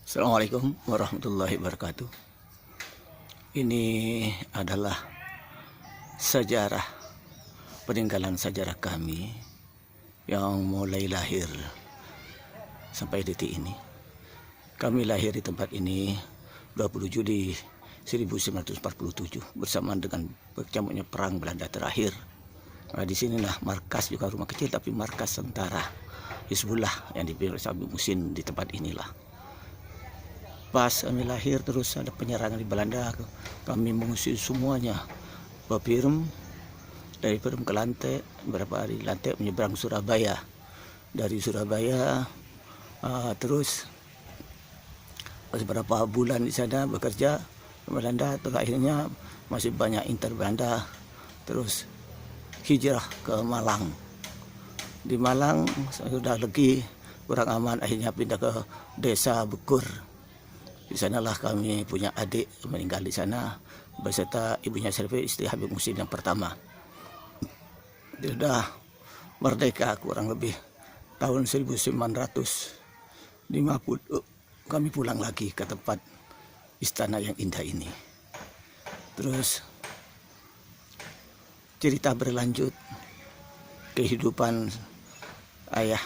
Assalamualaikum warahmatullahi wabarakatuh. Ini adalah sejarah peninggalan sejarah kami yang mulai lahir sampai detik ini. Kami lahir di tempat ini 20 Juli 1947 bersamaan dengan berkecamuknya perang Belanda terakhir. Nah, di sinilah markas, juga rumah kecil tapi markas tentara Hizbullah yang dipimpin oleh Habib Muhsin di tempat inilah. Pas kami lahir terus ada penyerangan di Belanda, kami mengusir semuanya. Dari Pirem ke Lantek, beberapa hari Lantek menyeberang Surabaya. Dari Surabaya terus beberapa bulan di sana bekerja ke Belanda, terakhirnya masih banyak inter Belanda, terus hijrah ke Malang. Di Malang sudah lagi kurang aman, akhirnya pindah ke desa Bekur. Di sanalah kami punya adik meninggal di sana beserta ibunya Servi, istri Habib Muhsin yang pertama. Dia sudah merdeka kurang lebih tahun 1950. Kami pulang lagi ke tempat istana yang indah ini. Terus cerita berlanjut, kehidupan ayah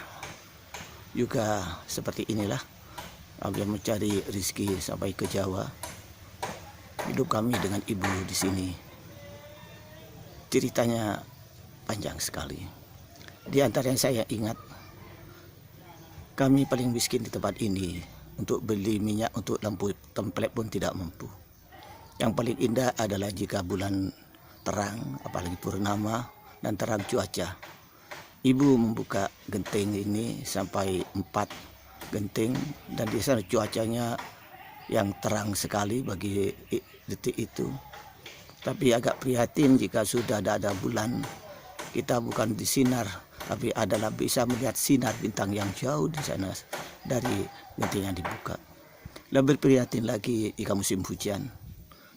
juga seperti inilah. Dia mencari rezeki sampai ke Jawa. Hidup kami dengan ibu di sini. Ceritanya panjang sekali. Di antara yang saya ingat, kami paling miskin di tempat ini. Untuk beli minyak untuk lampu template pun tidak mampu. Yang paling indah adalah jika bulan terang, apalagi purnama dan terang cuaca. Ibu membuka genteng ini sampai 4 genting, dan di sana cuacanya yang terang sekali bagi detik itu. Tapi agak prihatin jika sudah ada bulan, kita bukan di sinar, tapi adalah bisa melihat sinar bintang yang jauh di sana dari genting yang dibuka. Lebih prihatin lagi jika musim hujan,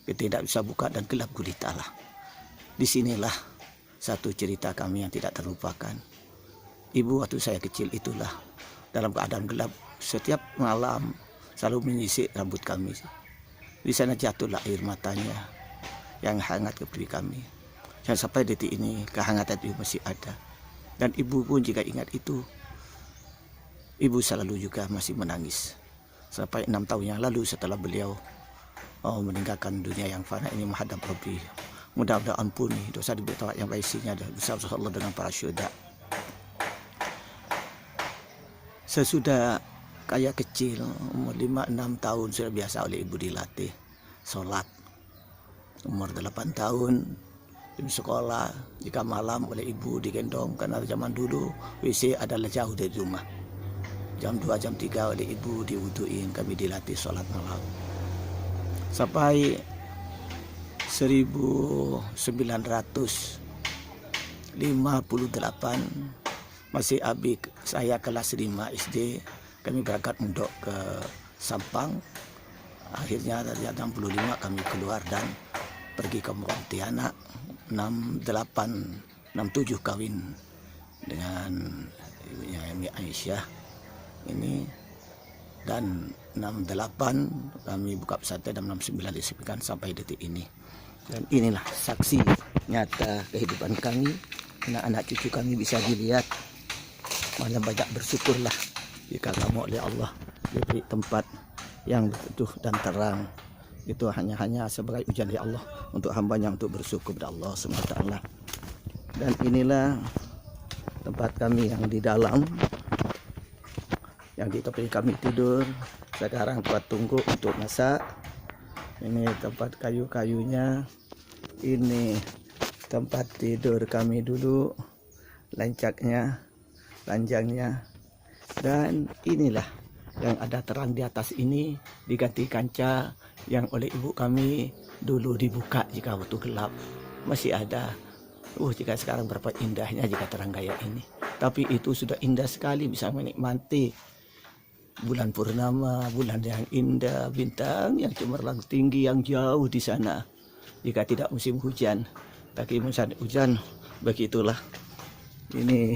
kita tidak bisa buka dan gelap gulita lah. Disinilah satu cerita kami yang tidak terlupakan. Ibu waktu saya kecil itulah dalam keadaan gelap, setiap malam selalu menyisir rambut kami. Di sana jatuhlah air matanya yang hangat ke pipi kami. Dan sampai detik ini kehangatan itu masih ada. Dan ibu pun jika ingat itu, ibu selalu juga masih menangis. Sampai 6 tahun yang lalu setelah beliau meninggalkan dunia yang fana ini menghadap Rabbi. Mudah-mudahan ampuni dosa di tempat yang baisinya dan bersama Allah dengan para syuhada. Sesudah kayak kecil, umur 5-6 tahun sudah biasa oleh ibu dilatih sholat. Umur 8 tahun di sekolah, jika malam oleh ibu digendong, karena zaman dulu WC adalah jauh dari rumah. Jam 2, jam 3 oleh ibu diwuduin, kami dilatih sholat malam. Sampai 1958 masih abik saya kelas 5 SD, kami berangkat mondok ke Sampang. Akhirnya dari 65 kami keluar dan pergi ke Pontianak. 67 kawin dengan ibunya Emi Aisyah ini, dan 68 kami buka pesantren, dan 69 disipkan sampai detik ini. Dan inilah saksi nyata kehidupan kami. Anak-anak cucu kami bisa dilihat. Mana banyak bersyukurlah jika kamu oleh Allah diberi tempat yang betuh dan terang. Itu hanya sebagai ujian dari Allah untuk hambanya untuk bersyukur kepada Allah SWT. Dan inilah tempat kami yang di dalam, yang di tepi kami tidur. Sekarang tempat tunggu untuk masak. Ini tempat kayu-kayunya. Ini tempat tidur kami dulu, lancaknya, ranjangnya. Dan inilah yang ada terang di atas ini diganti kaca yang oleh ibu kami dulu dibuka jika waktu gelap. Masih ada. Jika sekarang berapa indahnya jika terang kayak ini. Tapi itu sudah indah sekali, bisa menikmati bulan purnama, bulan yang indah, bintang yang cemerlang tinggi yang jauh di sana. Jika tidak musim hujan, tapi musim hujan begitulah. Ini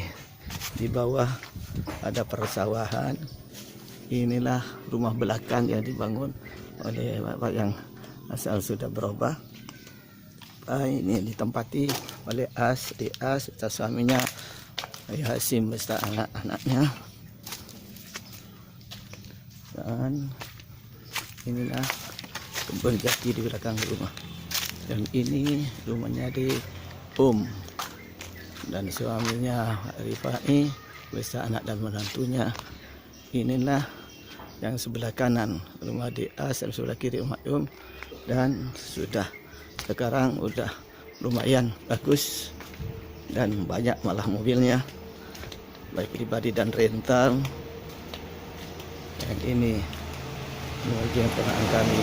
di bawah ada persawahan. inilah rumah belakang yang dibangun oleh bapak yang asal sudah berubah. Ini ditempati oleh Dias serta suaminya Ayah Hasim beserta anak-anaknya. Dan inilah kebun jati di belakang rumah. Dan ini rumahnya di dan suaminya Rifai beserta anak dan menantunya. Inilah yang sebelah kanan rumah Dias dan sebelah kiri rumah dan sudah sekarang udah lumayan bagus dan banyak malah mobilnya, baik pribadi dan rental. Yang ini bagian penahan kami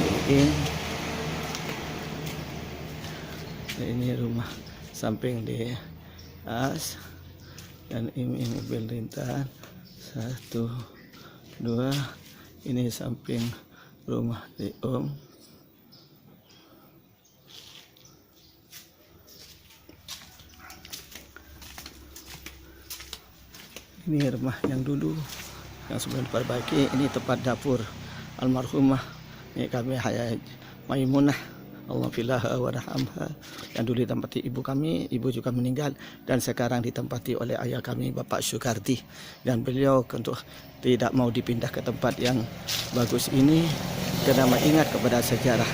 ini rumah samping di as, dan ini mobil rental 1, 2, ini samping rumah di Ini rumah yang dulu yang sebelum diperbaiki. Ini tempat dapur almarhumah ini kami Hayat Maimunah Allah filaha wa rahamha, yang dulu ditempati ibu kami. Ibu juga meninggal dan sekarang ditempati oleh ayah kami Bapak Syukardi, dan beliau untuk tidak mau dipindah ke tempat yang bagus ini karena mengingat kepada sejarah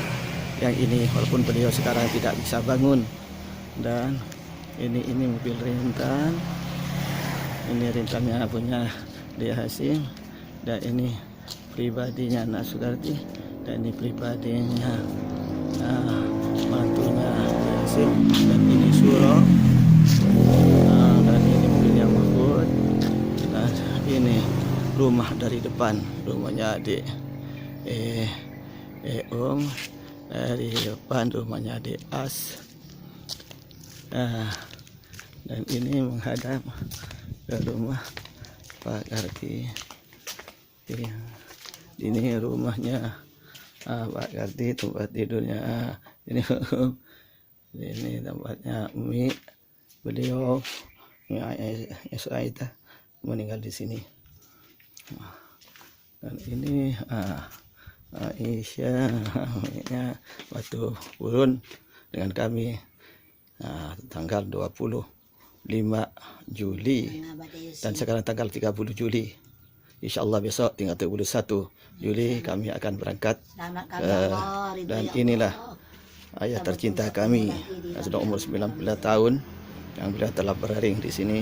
yang ini, walaupun beliau sekarang tidak bisa bangun. Dan ini mobil rental. Ini rentalnya punya Dia Hasim, dan ini pribadinya Nak Sukarti, dan ini pribadinya mantunya Dia Hasim, dan ini Suro, dan ini mobilnya Mahfud, dan ini rumah dari depan, rumahnya adik dari depan rumahnya adik As, dan ini menghadap ke rumah Pak Karti. Ini rumahnya Pak Karti, tempat tidurnya ini tempatnya Umi beliau, Aisyah meninggal di sini. Dan ini Aisyah waktu turun dengan kami tanggal 25 Juli, dan sekarang tanggal 30 Juli. Insyaallah besok tinggal 31 Juli kami akan berangkat. Dan inilah ayah tercinta kami yang sudah umur 90 tahun, yang beliau telah berbaring di sini,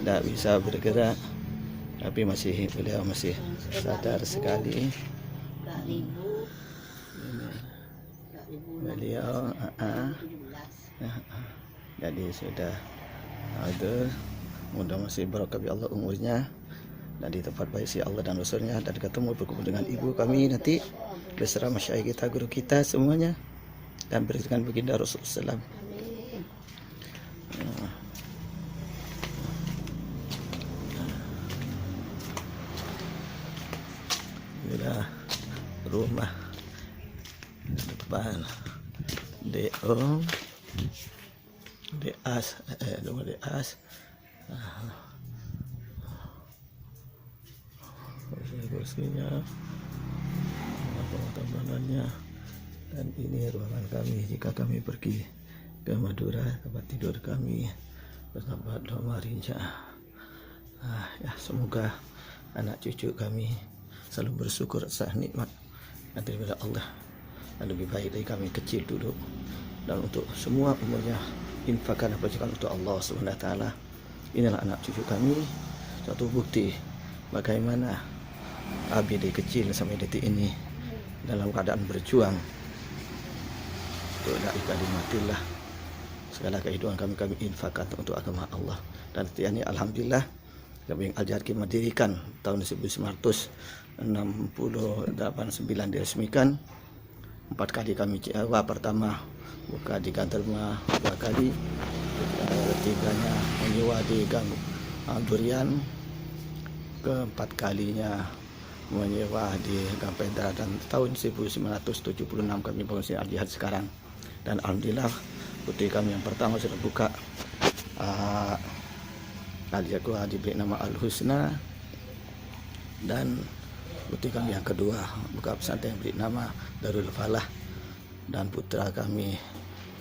tidak bisa bergerak, tapi beliau masih sadar sekali. Beliau jadi sudah ada, mudah masih berkah Allah umurnya, dan di tempat baik si Allah dan Rasulnya, dan ketemu berkumpul dengan ibu kami nanti beserta masyayikh kita, guru kita semuanya, dan berikan baginda Rasulullah SAW. Inilah rumah depan rumah Dias. Kursinya, tamanannya, dan ini ruangan kami jika kami pergi ke Madura, tempat tidur kami bersama Doma Rinca. Ya, semoga anak cucu kami selalu bersyukur atas nikmat daripada Allah, dan lebih baik dari kami kecil dulu, dan untuk semua umurnya infakkan apa juga untuk Allah SWT. Inilah anak cucu kami, satu bukti bagaimana Abi dari kecil sampai detik ini dalam keadaan berjuang untuk la kalimatillah. Segala kehidupan kami infakkan untuk agama Allah, dan setiap ini alhamdulillah kami Al-Jarki mendirikan tahun 1989 diresmikan. 4 kali kami Jawa, pertama buka di kantor rumah 2 kali, ketiganya menyewa di Gang Durian, keempat kalinya menyewa di Gang Pedra, dan tahun 1976 kami bangun sini Al-Jihad sekarang. Dan alhamdulillah putri kami yang pertama sudah buka Al-Jihad diberi nama Al-Husna, dan Putri kami yang kedua buka pesantren beri nama Darul Falah, dan putra kami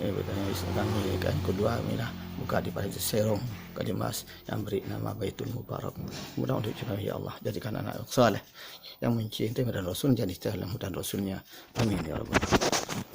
yang kedua Mina buka di Paris Serong Kalimas yang beri nama Baitul Mubarak. Mudah-mudahan kami ya Allah jadikan anak saleh yang mencintai dan Rasul, jadi dalam dan Rasulnya. Amin ya rabbal alamin.